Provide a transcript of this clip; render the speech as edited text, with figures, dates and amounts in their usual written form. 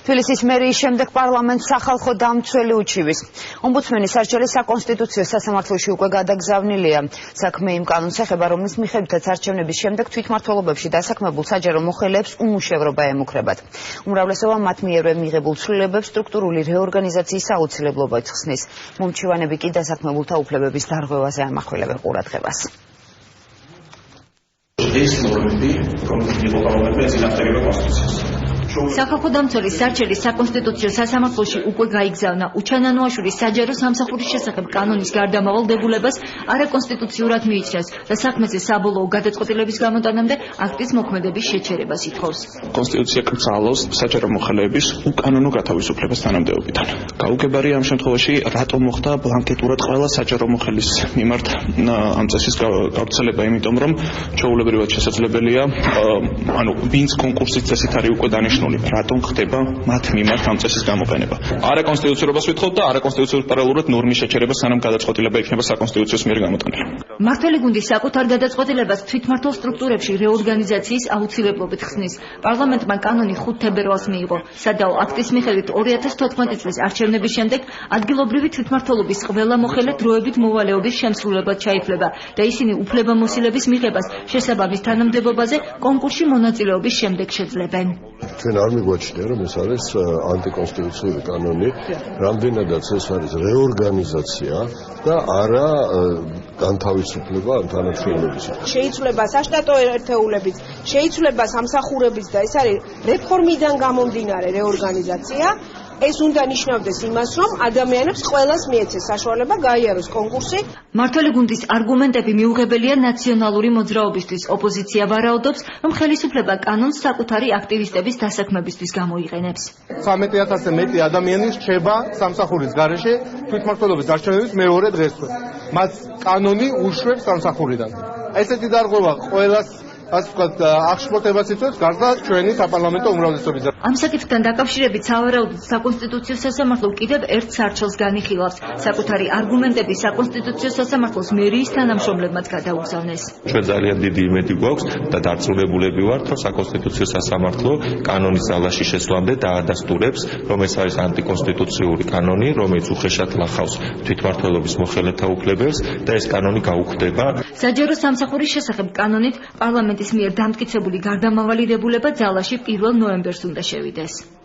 თბილისის მერიის შემდეგ პარლამენტს სახალხო დამცველი უჩივის. ომბუდსმენის არჩევანი საკონსტიტუციო სასამართლოში უკვე გადაგზავნილია. საქმე იმ კანონს ეხება, რომლის მიხედვითაც არჩევნების შემდეგ თვითმმართველობებში დასაქმებულ საჯარო მოხელეებს უმუშევრობა ემუქრებათ. უმრავლესობა მათ მიერვე მიღებულ ცვლილებებს სტრუქტურული რეორგანიზაციის აუცილებლობად ხსნის. მომჩივანები კი დასაქმებულთა უფლებების დარღვევაზე ამახვილებენ ყურადღებას. სახალხო დამცველის სარჩელის საკონსტიტუციო სასამართლოში უკვე გაიგზავნა. უჩანანოაშვილის საჯარო სამსახურის შესახებ კანონის გარდამავალ დებულებას არაკონსტიტუციურად მიიჩნევს და საქმეზე საბოლოო გადაწყვეტილების გამოტანამდე აქტის მოქმედების შეჩერებას ითხოვს. კონსტიტუცია კრძალავს საჯარო მოხელეების უკანონო გათავისუფლებას თანამდებობიდან. გაუგებარია ამ შემთხვევაში რატომ მოხდა ბლანკეტურად ყველა საჯარო მოხელის მიმართ ამ წესის გავრცელება, იმიტომ რომ ჩვეულებრივად შესაძლებელია ვინც კონკურსის წესით არის უკვე დანიშნული, რატომ ხდება მათ მიმართ ამ წესის გამოყენება. არაკონსტიტუციურობას ვითხოვთ და არაკონსტიტუციურ პარალელურად ნორმის შეჩერება, სანამ გადაწყვეტილება იქნება საკონსტიტუციოს მიერ გამოტანილი. მმართველი გუნდი საკუთარ გადაწყვეტილებას თვითმმართველ სტრუქტურებში რეორგანიზაციის აუცილებლობით ხსნის. პარლამენტმა კანონი 5 თებერვალს მიიღო. სადაო აქტის მიხედვით 2014 წლის არჩევნების შემდეგ ადგილობრივი თვითმმართველობის ყველა მოხელე დროებით მოვალეობის შემსრულებლად ჩაითვლება და ისინი უფლებამოსილების მიღებას შესაბამის თანამდებობაზე კონკურსში მონაწილეობის შემდეგ შეძლებენ. ჩვენ არ მიგვაჩნია, რომ ეს არის ანტიკონსტიტუციური კანონი, რამდენადაც ეს არის რეორგანიზაცია და არა განთავისუფლება ამ თანამშრომლების. შეიცვლება საშტატო ერთეულებიც, შეიცვლება სამსახურებიც და ეს არის რეფორმიდან გამომდინარე რეორგანიზაცია. ეს უნდა ნიშნავდეს იმას, რომ ადამიანებს ყველას მიეცეს საშუალება გაიაროს კონკურსი. მმართველი გუნდის არგუმენტები მიუღებელია ნაციონალური მოძრაობისთვის. ოპოზიცია ვარაუდობს, რომ ხელისუფლება კანონს საკუთარი აქტივისტების დასაქმებისთვის გამოიყენებს. 13,000-ზე მეტი ადამიანი რჩება სამსახურის გარეშე თვითმმართველობის არჩევნების მეორე დღესვე. მათ კანონი უშვებს სამსახურიდან. ესეთი დარღვევა ყველას ასე ვთქვათ, აღშფოთებას იწვევს გარდა ჩვენი საპარლამენტო უმრავლესობისა. ამ საკითხთან დაკავშირებით სავარაუდოდ საკონსტიტუციო სასამართლო კიდევ ერთ სარჩელს განიხილავს. საკუთარი არგუმენტები საკონსტიტუციო სასამართლოს მერიის თანამშრომლებმაც გადაუგზავნეს. ჩვენ ძალიან დიდი იმედი გვაქვს და დარწმუნებულები ვართ, რომ საკონსტიტუციო სასამართლო კანონის ძალაში შესვლამდე დაადასტურებს, რომ ეს არის ანტიკონსტიტუციური კანონი, რომელიც უხეშად ლახავს თვითმმართველობის მოხელეთა უფლებებს და ეს კანონი გაუქმდება. საჯარო სამსახურის შესახებ კანონით პარლამენტის მიერ დამტკიცებული გარდამავალი დებულება ძალაში 1 ნოემბერს უნდა შევიდეს.